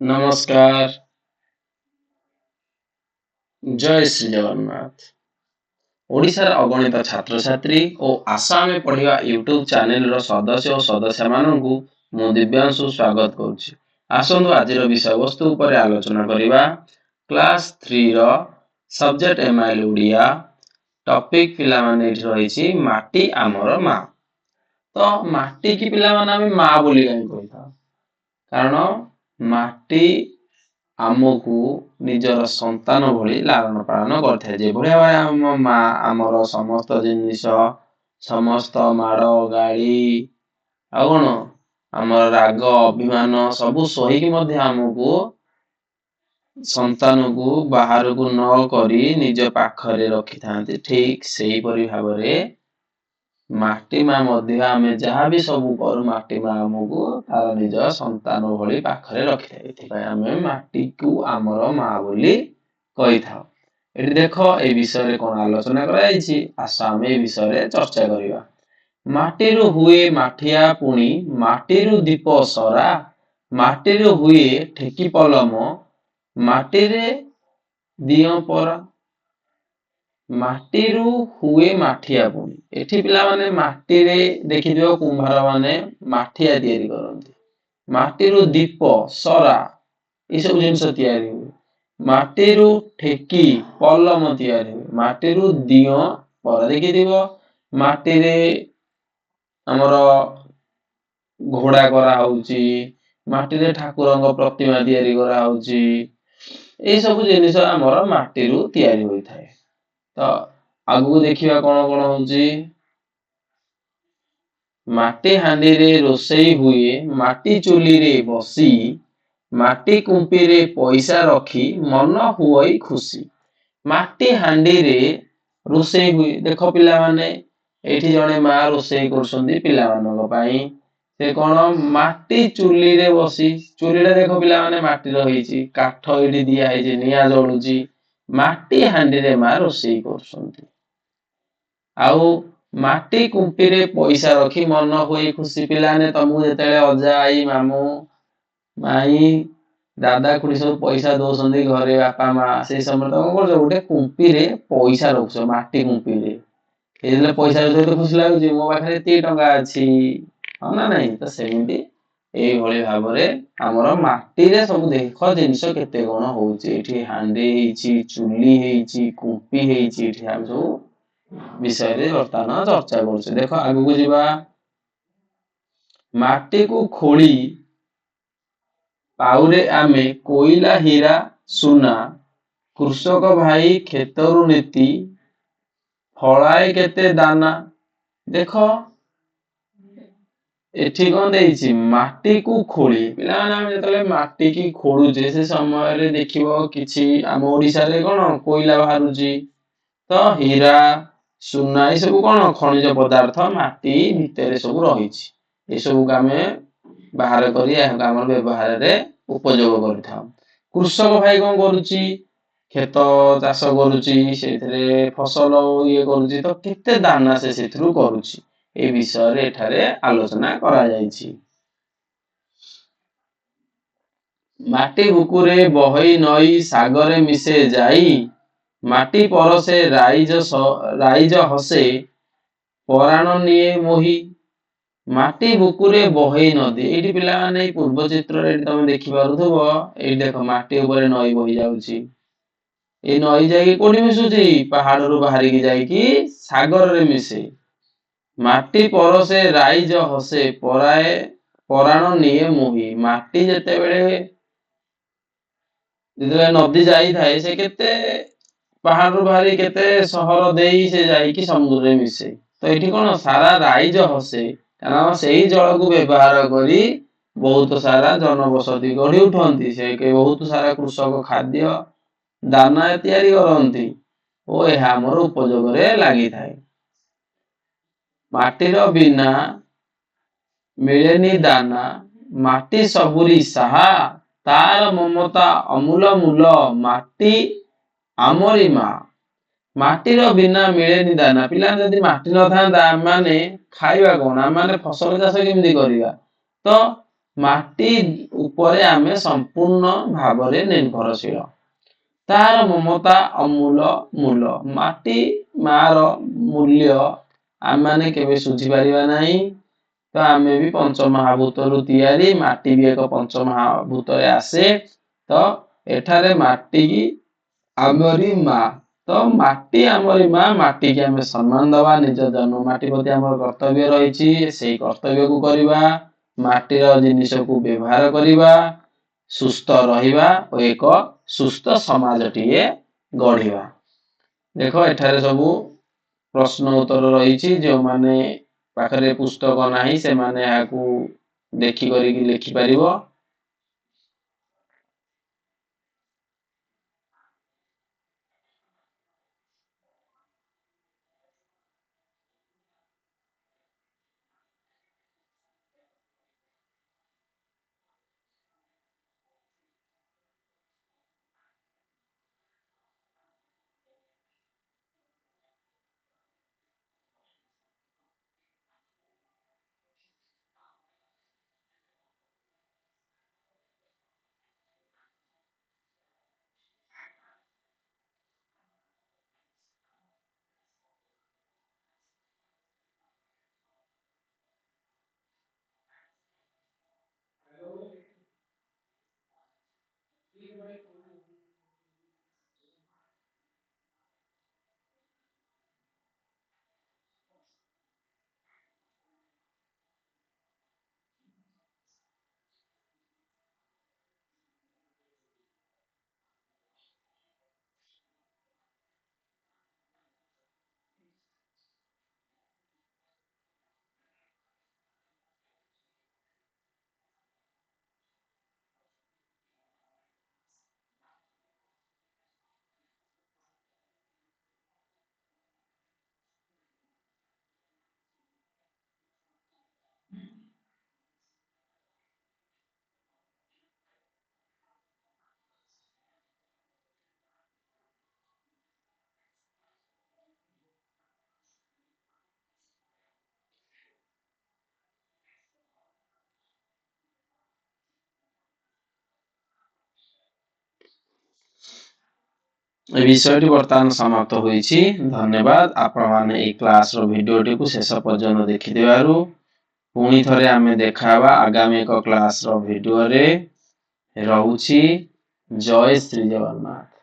नमस्कार, जय श्री जगन्नाथ। ओडिशार अगणित छात्रछात्री और आसामे पढ़िया यूट्यूब चैनल सदस्य और सदस्य मानू मु दिव्यांशु स्वागत करुच्ची। आसंतु आज विषय वस्तु पर आलोचना करिबा। क्लास 3 रो सब्जेक्ट एमआईएल ओडिया टॉपिक पिला माने रहिछि माटी आमर मा। तो माटी की पिला माने आमे मा बोली कहिथा कारण माटी आमको निजर संतान भली लालन पालन करथे जे भली भाबरे आम मा आमर समस्त जिनिस समस्त माड़ गाड़ी आ कोन आमर राग अभिमान सबु सही मध्य आमको संतान को बाहर को न करी निज पाखरे रखि थांती ठीक सेही परि भाबरे माटी मा मध्य आमे जहा भी सबु करू माटी मा आमको तार निज संतान भली पाखरे रखि थाए एथिपाई आमे माटी को आमर मा बोली कहि थाओ। एठी देखो ए विषय रे कोन आलोचना करा जायछि आसा आमे ए विषय रे चर्चा करिबा। माटीरु हुए माठिया पुणी माटीरु दीप सरा माटीरु हुए ठेकी पलम माटीरे दियो परा माटीरु हुए माठिया पुणी एठी पिला माने माटीरे देखि दियो कुंभार माने माठिया तयारी करंती माटीरु दीप सरा ए सब जिंस तयारी हुए माटीरु ठेकी पलम तयारी हुए माटीरु दियो परा देखि दिबो माटीरे हमर घोड़ा करा होउची माटीरे ठाकुरंग प्रतिमा तयारी करा होउची ए सब जिनिस हमर माटीरु तयारी होई थाए। तो आगु देखिबा कोन कोन होउची माटी हांडी रे रोसई हुए माटी चुली रे बसी माटी कुंपी रे पैसा रखी मन हुई खुशी माटी हांडी रे रोसई हुए देखो पिला माने एठी जणे मा रोसई करसंदी पिला मानक पई से कोन माटी चुली रे बसी चुलीटा देखो पिला माने माटी रहिची काठ एठी दिया हेजे निया जळुची माटी हांडी रे मा रोसई करसंदी आउ माटी कुंपी रे पैसा रखी मन हुई खुशी पिलाने तमु जेतेले अजा आई मामू माई दादा खुडी सब पैसा दोसंदी घरे बापा मा से समय तम करजो गोटे कुंपी रे पैसा रखसो माटी कुंपी रे एले पैसा जो खुशी लागुची मो पाखरे ती टंका अछि ह ना नहीं तो सेमिति एई भली भाबरे हमर माटी रे सब देखो जिनिस केते कोन होउची एठी हांडी हेची चुली हेची कुंपी हेची एठी हम सब विषय रे वर्तमान चर्चा करछे। देखो आगु को जिबा माटी को खोली पाउरे आमे कोइला हीरा सुना कृषक भाई खेतरु नीति फळाए केते दाना देखो एठी कोन देइछि माटी को खोली पिला माने हम जतले माटी की खोडुजे से समय रे देखिबो किछि हम ओडिसा रे कोन कोइला बाहारुची तो हीरा सुना ए सब कोन खनिज पदार्थ माटी भितरे सब रहिछि ए सब गामे बाहर करी हमर व्यवहार रे उपयोग करथाम। कृषक भाई कोन करूची खेत चाष करूची सेथरे फसल ये करूची तो केते दाना से सेथरु करूची ए विषय रे एठारे आलोचना करा जायछि। माटी बुकुरे बहई नई सागरे मिसे जाई माटी परसे राइज हसे पराण निये मोही माटी बुकुरे बहई नदी एठी पिला माने पूर्व चित्र रे तमे देखि पारुथबो एठी देखो माटी ऊपर नई बही जाउची ए नई जाई कोठी मिसुची पहाड़ रु बाहरी की जाई की सागर रे मिसे माटी परसे राइज हसे पराण निये मोही माटी जेते बेले नदी जाई थाए से केते पहाड़ रु बाहरी केते सहर देई से जाई की समुद्र रे मिसे तो एठी कोन सारा राइज हसे कारण सेही जल को व्यवहार करी बहुत सारा जनबसति गढ़ी उठंती से के बहुत सारा कृषक खाद्य दाना तयारी करंती ओ ए हमर उपयोग रे लागि थाए। माटीर बिना मिलेनी दाना माटी सबुरी साहा तार ममता अमूल मूल माटी आमरी मा माटीर बिना मिलेनी दाना पिला जदि माटी न थांदा माने खाइबा कोन माने फसल चाष केमदी करिया तो ମାଟି ଉପରେ ଆମେ ସମ୍ପୂର୍ଣ୍ଣ ଭାବରେ ନିର୍ଭରଶୀଳ। ତାହାର ମମତା ମୂଲ। ମାଟି ମାର ମୂଲ୍ୟ ଆମେମାନେ କେବେ ଶୁଝିପାରିବା ନାହିଁ। ତ ଆମେ ବି ପଞ୍ଚମହାଭୂତରୁ ତିଆରି, ମାଟି ବି ଏକ ପଞ୍ଚମହାଭୂତରେ ଆସେ। ତ ଏଠାରେ ମାଟି ଆମରି ମା। ତ ମାଟି ଆମରି ମା, ମାଟିକି ଆମେ ସମ୍ମାନ ଦବା। ନିଜ ଜନ୍ମମାଟି ପ୍ରତି ଆମର କର୍ତ୍ତବ୍ୟ ରହିଛି, ସେଇ କର୍ତ୍ତବ୍ୟକୁ କରିବା। ମାଟିର ଜିନିଷକୁ ବ୍ୟବହାର କରିବା, ସୁସ୍ଥ ରହିବା ଓ ଏକ ସୁସ୍ଥ ସମାଜଟିଏ ଗଢିବା। ଦେଖ ଏଠାରେ ସବୁ ପ୍ରଶ୍ନ ଉତ୍ତର ରହିଛି। ଯେଉଁମାନେ ପାଖରେ ପୁସ୍ତକ ନାହିଁ ସେମାନେ ଏହାକୁ ଦେଖି କରିକି ଲେଖିପାରିବ। ଏ ବିଷୟଟି ବର୍ତ୍ତମାନ ସମାପ୍ତ ହୋଇଛି। ଧନ୍ୟବାଦ। ଆପଣମାନେ ଏହି କ୍ଲାସର ଭିଡିଓଟିକୁ ଶେଷ ପର୍ଯ୍ୟନ୍ତ ଦେଖିଥିବାରୁ। ପୁଣି ଥରେ ଆମେ ଦେଖାହେବା ଆଗାମୀ ଏକ କ୍ଲାସର ଭିଡିଓରେ। ରହୁଛି। ଜୟ ଶ୍ରୀ ଜଗନ୍ନାଥ।